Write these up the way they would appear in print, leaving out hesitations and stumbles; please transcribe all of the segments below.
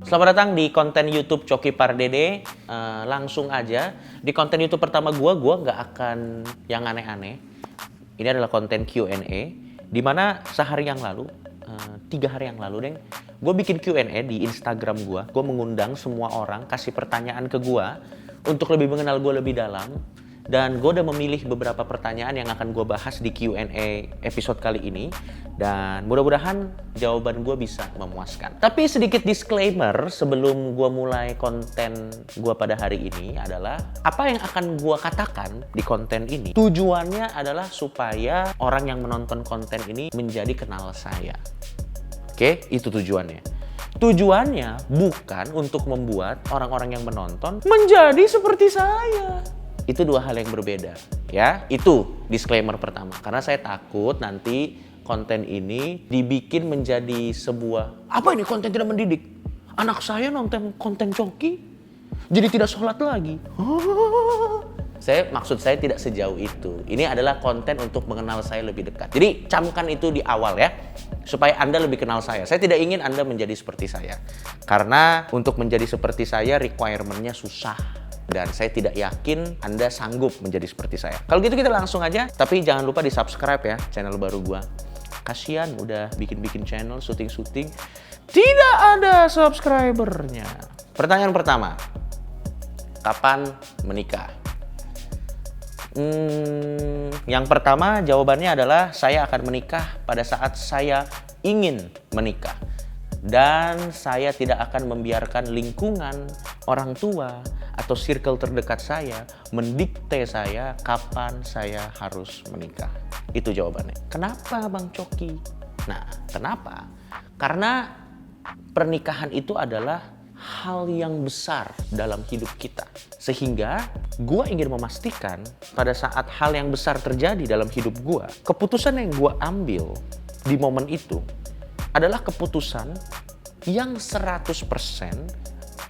Selamat datang di konten YouTube Coki Pardede. Langsung aja di konten YouTube pertama gua nggak akan yang aneh-aneh. Ini adalah konten Q&A, di mana sehari yang lalu, 3 hari yang lalu, gue bikin Q&A di Instagram gue. Gue mengundang semua orang kasih pertanyaan ke gue untuk lebih mengenal gue lebih dalam. Dan gue udah memilih beberapa pertanyaan yang akan gue bahas di Q&A episode kali ini. Dan mudah-mudahan jawaban gue bisa memuaskan. Tapi sedikit disclaimer sebelum gue mulai konten gue pada hari ini adalah apa yang akan gue katakan di konten ini tujuannya adalah supaya orang yang menonton konten ini menjadi kenal saya. Oke, itu tujuannya. Tujuannya bukan untuk membuat orang-orang yang menonton menjadi seperti saya. Itu dua hal yang berbeda, ya. Itu disclaimer pertama. Karena saya takut nanti konten ini dibikin menjadi sebuah, apa ini konten tidak mendidik? Anak saya nonton konten Coki, jadi tidak sholat lagi. Maksud saya tidak sejauh itu. Ini adalah konten untuk mengenal saya lebih dekat. Jadi camkan itu di awal ya, supaya Anda lebih kenal saya. Saya tidak ingin Anda menjadi seperti saya. Karena untuk menjadi seperti saya requirement-nya susah. Dan saya tidak yakin Anda sanggup menjadi seperti saya. Kalau gitu kita langsung aja. Tapi jangan lupa di subscribe ya channel baru gua. Kasian udah bikin-bikin channel, syuting-syuting, tidak ada subscribernya. Pertanyaan pertama, kapan menikah? Yang pertama jawabannya adalah saya akan menikah pada saat saya ingin menikah. Dan saya tidak akan membiarkan lingkungan, orang tua, atau circle terdekat saya mendikte saya kapan saya harus menikah. Itu jawabannya. Kenapa Bang Coki? Nah, kenapa? Karena pernikahan itu adalah hal yang besar dalam hidup kita. Sehingga gue ingin memastikan pada saat hal yang besar terjadi dalam hidup gue, keputusan yang gue ambil di momen itu adalah keputusan yang 100%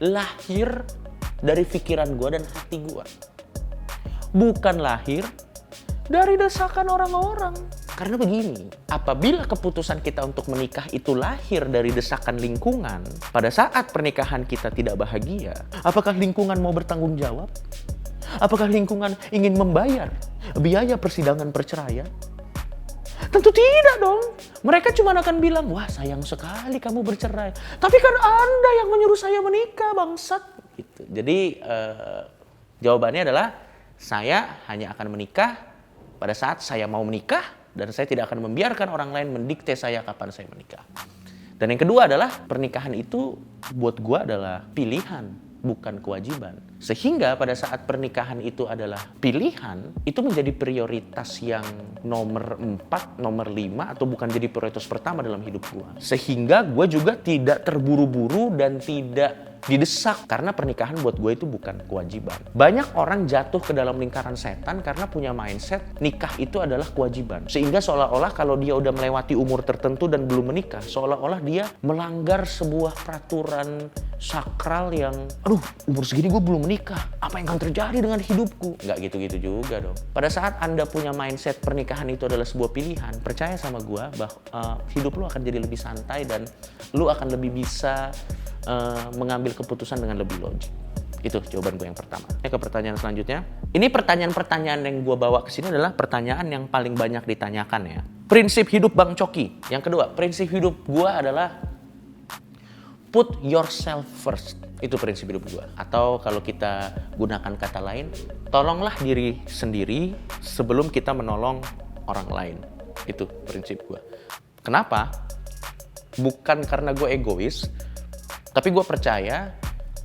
lahir dari pikiran gue dan hati gue. Bukan lahir dari desakan orang-orang. Karena begini, apabila keputusan kita untuk menikah itu lahir dari desakan lingkungan, pada saat pernikahan kita tidak bahagia, apakah lingkungan mau bertanggung jawab? Apakah lingkungan ingin membayar biaya persidangan perceraian? Tentu tidak dong. Mereka cuma akan bilang, wah sayang sekali kamu bercerai. Tapi kan Anda yang menyuruh saya menikah, bangsat. Gitu. Jadi jawabannya adalah saya hanya akan menikah pada saat saya mau menikah. Dan saya tidak akan membiarkan orang lain mendikte saya kapan saya menikah. Dan yang kedua adalah pernikahan itu buat gue adalah pilihan, bukan kewajiban. Sehingga pada saat pernikahan itu adalah pilihan, itu menjadi prioritas yang nomor 4, nomor 5, atau bukan jadi prioritas pertama dalam hidup gue. Sehingga gue juga tidak terburu-buru dan tidak didesak, karena pernikahan buat gue itu bukan kewajiban. Banyak orang jatuh ke dalam lingkaran setan karena punya mindset nikah itu adalah kewajiban. Sehingga seolah-olah kalau dia udah melewati umur tertentu dan belum menikah, seolah-olah dia melanggar sebuah peraturan sakral yang, aduh umur segini gue belum menikah, apa yang akan terjadi dengan hidupku? Nggak gitu-gitu juga dong. Pada saat Anda punya mindset pernikahan itu adalah sebuah pilihan, percaya sama gue bahwa hidup lu akan jadi lebih santai dan lu akan lebih bisa mengambil keputusan dengan lebih logik. Itu jawaban gue yang pertama. Ke pertanyaan selanjutnya. Ini pertanyaan-pertanyaan yang gue bawa ke sini adalah pertanyaan yang paling banyak ditanyakan ya. Prinsip hidup Bang Coki. Yang kedua, prinsip hidup gue adalah put yourself first. Itu prinsip hidup gue. Atau kalau kita gunakan kata lain, tolonglah diri sendiri sebelum kita menolong orang lain. Itu prinsip gue. Kenapa? Bukan karena gue egois, tapi gue percaya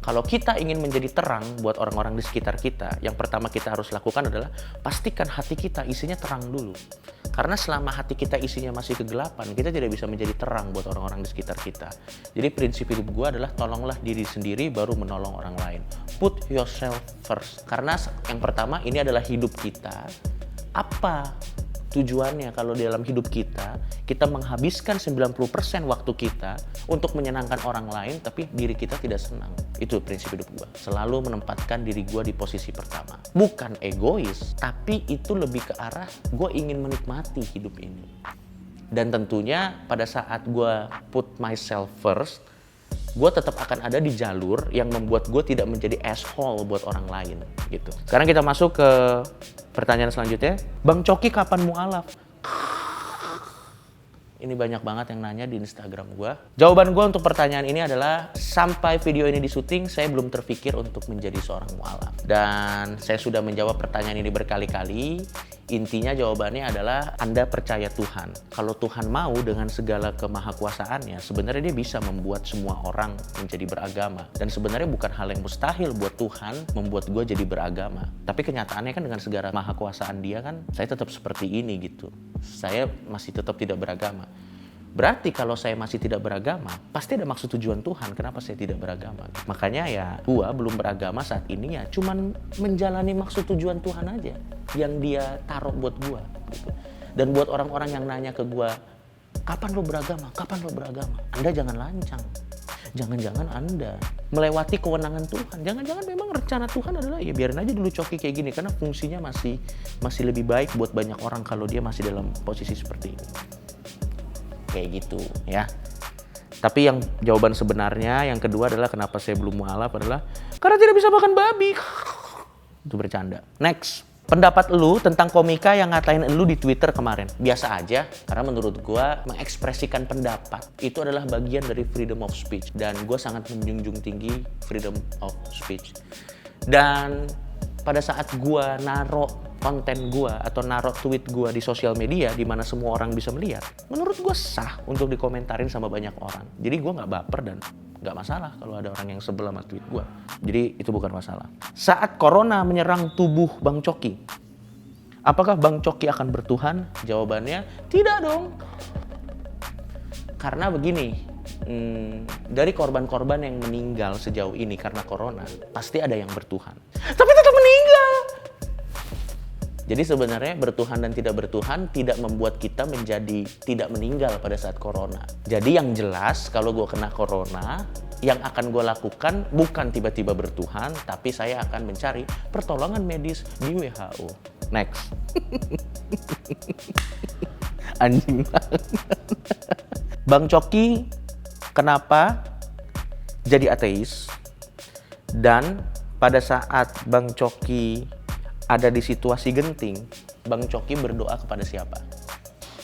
kalau kita ingin menjadi terang buat orang-orang di sekitar kita, yang pertama kita harus lakukan adalah pastikan hati kita isinya terang dulu. Karena selama hati kita isinya masih kegelapan, kita tidak bisa menjadi terang buat orang-orang di sekitar kita. Jadi prinsip hidup gue adalah tolonglah diri sendiri baru menolong orang lain. Put yourself first. Karena yang pertama ini adalah hidup kita. Apa tujuannya kalau dalam hidup kita menghabiskan 90% waktu kita untuk menyenangkan orang lain, tapi diri kita tidak senang. Itu prinsip hidup gue. Selalu menempatkan diri gue di posisi pertama. Bukan egois, tapi itu lebih ke arah gue ingin menikmati hidup ini. Dan tentunya pada saat gue put myself first, gue tetap akan ada di jalur yang membuat gue tidak menjadi asshole buat orang lain gitu. Sekarang kita masuk ke pertanyaan selanjutnya. Bang Coki kapan mualaf? Ini banyak banget yang nanya di Instagram gue. Jawaban gue untuk pertanyaan ini adalah sampai video ini disuting, saya belum terpikir untuk menjadi seorang mualaf. Dan saya sudah menjawab pertanyaan ini berkali-kali. Intinya jawabannya adalah Anda percaya Tuhan. Kalau Tuhan mau dengan segala kemahakuasaannya, sebenarnya dia bisa membuat semua orang menjadi beragama. Dan sebenarnya bukan hal yang mustahil buat Tuhan membuat gue jadi beragama. Tapi kenyataannya kan dengan segala mahakuasaan dia kan, saya tetap seperti ini gitu. Saya masih tetap tidak beragama. Berarti kalau saya masih tidak beragama, pasti ada maksud tujuan Tuhan kenapa saya tidak beragama. Makanya ya, gua belum beragama saat ini ya cuman menjalani maksud tujuan Tuhan aja yang dia taruh buat gua gitu. Dan buat orang-orang yang nanya ke gua, kapan lo beragama? Kapan lo beragama? Anda jangan lancang. Jangan-jangan Anda melewati kewenangan Tuhan. Jangan-jangan memang rencana Tuhan adalah ya biarin aja dulu Coki kayak gini karena fungsinya masih lebih baik buat banyak orang kalau dia masih dalam posisi seperti ini. Kayak gitu ya. Tapi yang jawaban sebenarnya yang kedua adalah kenapa saya belum mualaf adalah karena tidak bisa makan babi. Itu bercanda. Next. Pendapat lu tentang komika yang ngatain lu di Twitter kemarin. Biasa aja, karena menurut gua mengekspresikan pendapat itu adalah bagian dari freedom of speech. Dan gua sangat menjunjung tinggi freedom of speech. Dan pada saat gua naruh konten gua atau naruh tweet gua di sosial media di mana semua orang bisa melihat, menurut gua sah untuk dikomentarin sama banyak orang. Jadi gua nggak baper dan nggak masalah kalau ada orang yang sebel sama tweet gua. Jadi itu bukan masalah. Saat corona menyerang tubuh Bang Coki, apakah Bang Coki akan bertuhan? Jawabannya tidak dong. Karena begini, dari korban-korban yang meninggal sejauh ini karena corona, pasti ada yang bertuhan. Tapi tetap meninggal. Jadi sebenarnya bertuhan dan tidak bertuhan tidak membuat kita menjadi tidak meninggal pada saat corona. Jadi yang jelas kalau gue kena corona, yang akan gue lakukan bukan tiba-tiba bertuhan, tapi saya akan mencari pertolongan medis di WHO. Next. Anjing banget. Bang Coki kenapa jadi ateis? Dan pada saat Bang Coki ada di situasi genting, Bang Coki berdoa kepada siapa?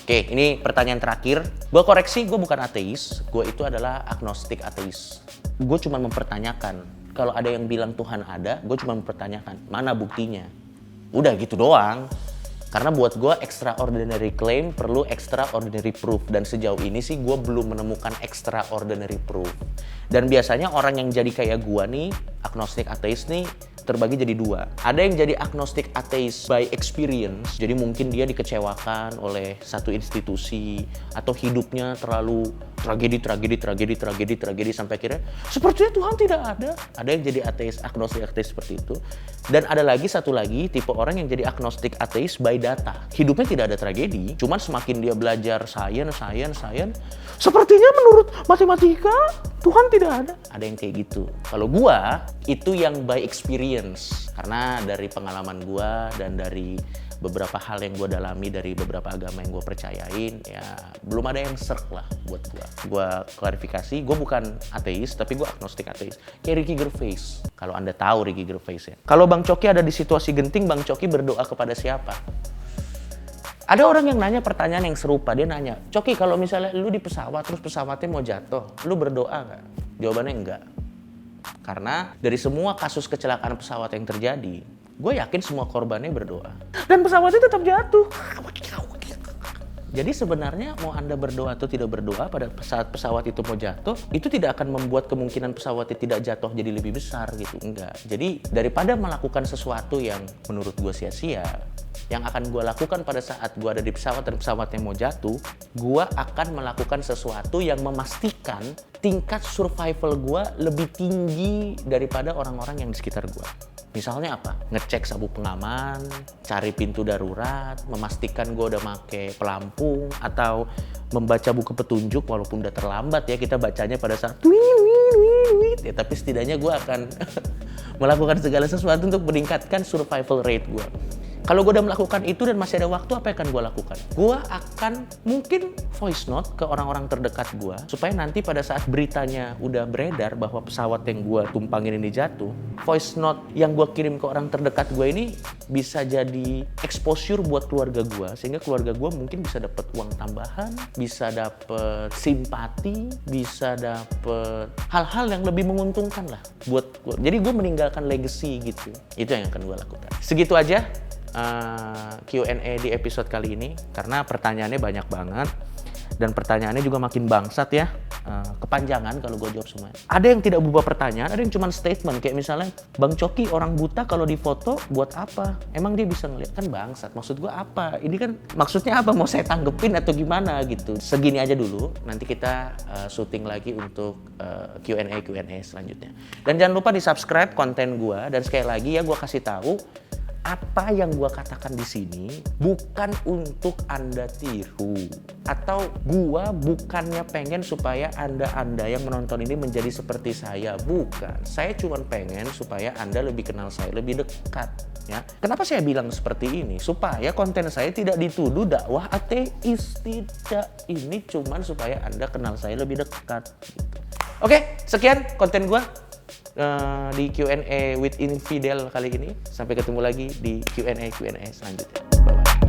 Oke, ini pertanyaan terakhir. Gue koreksi, gue bukan ateis. Gue itu adalah agnostik ateis. Gue cuma mempertanyakan. Kalau ada yang bilang Tuhan ada, gue cuma mempertanyakan. Mana buktinya? Udah gitu doang. Karena buat gue extraordinary claim perlu extraordinary proof. Dan sejauh ini sih gue belum menemukan extraordinary proof. Dan biasanya orang yang jadi kayak gue nih, agnostik ateis nih, terbagi jadi dua. Ada yang jadi agnostik ateis by experience, jadi mungkin dia dikecewakan oleh satu institusi atau hidupnya terlalu tragedi sampai akhirnya sepertinya Tuhan tidak ada. Ada yang jadi ateis, agnostik ateis seperti itu. Dan ada lagi satu lagi tipe orang yang jadi agnostik ateis by data. Hidupnya tidak ada tragedi, cuman semakin dia belajar sains, sepertinya menurut matematika Tuhan tidak ada. Ada yang kayak gitu. Kalau gua itu yang by experience. Karena dari pengalaman gua dan dari beberapa hal yang gua dalami dari beberapa agama yang gua percayain, ya belum ada yang serk lah buat gua. Gua klarifikasi, gua bukan ateis, tapi gua agnostik ateis. Kayak Ricky Gervais. Kalau Anda tahu Ricky Gervais ya. Kalau Bang Coki ada di situasi genting, Bang Coki berdoa kepada siapa? Ada orang yang nanya pertanyaan yang serupa. Dia nanya, Coki kalau misalnya lu di pesawat, terus pesawatnya mau jatuh, lu berdoa nggak? Jawabannya enggak. Karena dari semua kasus kecelakaan pesawat yang terjadi, gue yakin semua korbannya berdoa. Dan pesawatnya tetap jatuh. Jadi sebenarnya mau Anda berdoa atau tidak berdoa pada saat pesawat itu mau jatuh, itu tidak akan membuat kemungkinan pesawatnya tidak jatuh jadi lebih besar gitu. Enggak. Jadi daripada melakukan sesuatu yang menurut gue sia-sia, yang akan gue lakukan pada saat gue ada di pesawat dan pesawatnya mau jatuh, gue akan melakukan sesuatu yang memastikan tingkat survival gue lebih tinggi daripada orang-orang yang di sekitar gue. Misalnya apa? Ngecek sabuk pengaman, cari pintu darurat, memastikan gue udah make pelampung, atau membaca buku petunjuk walaupun udah terlambat ya, kita bacanya pada saat ya, tapi setidaknya gue akan melakukan segala sesuatu untuk meningkatkan survival rate gue. Kalau gue udah melakukan itu dan masih ada waktu, apa yang akan gue lakukan? Gue akan mungkin voice note ke orang-orang terdekat gue, supaya nanti pada saat beritanya udah beredar bahwa pesawat yang gue tumpangin ini jatuh, voice note yang gue kirim ke orang terdekat gue ini bisa jadi exposure buat keluarga gue, sehingga keluarga gue mungkin bisa dapat uang tambahan, bisa dapat simpati, bisa dapat hal-hal yang lebih menguntungkan lah buat gue. Jadi gue meninggalkan legacy gitu. Itu yang akan gue lakukan. Segitu aja Q&A di episode kali ini, karena pertanyaannya banyak banget dan pertanyaannya juga makin bangsat ya, kepanjangan kalau gue jawab semua. Ada yang tidak berubah pertanyaan, ada yang cuma statement kayak misalnya, Bang Coki, orang buta kalau difoto buat apa? Emang dia bisa ngeliat? Kan bangsat, maksud gue apa? Ini kan maksudnya apa? Mau saya tanggepin atau gimana gitu? Segini aja dulu, nanti kita syuting lagi untuk Q&A selanjutnya. Dan jangan lupa di subscribe konten gue, dan sekali lagi ya gue kasih tahu, apa yang gue katakan di sini bukan untuk Anda tiru, atau gue bukannya pengen supaya Anda yang menonton ini menjadi seperti saya, bukan. Saya cuma pengen supaya Anda lebih kenal saya lebih dekat. Ya, kenapa saya bilang seperti ini? Supaya konten saya tidak dituduh dakwah ateis, tidak. Ini cuma supaya Anda kenal saya lebih dekat. Gitu. Oke, sekian konten gue. Di Q&A with Infidel kali ini. Sampai ketemu lagi di Q&A selanjutnya. Bye-bye.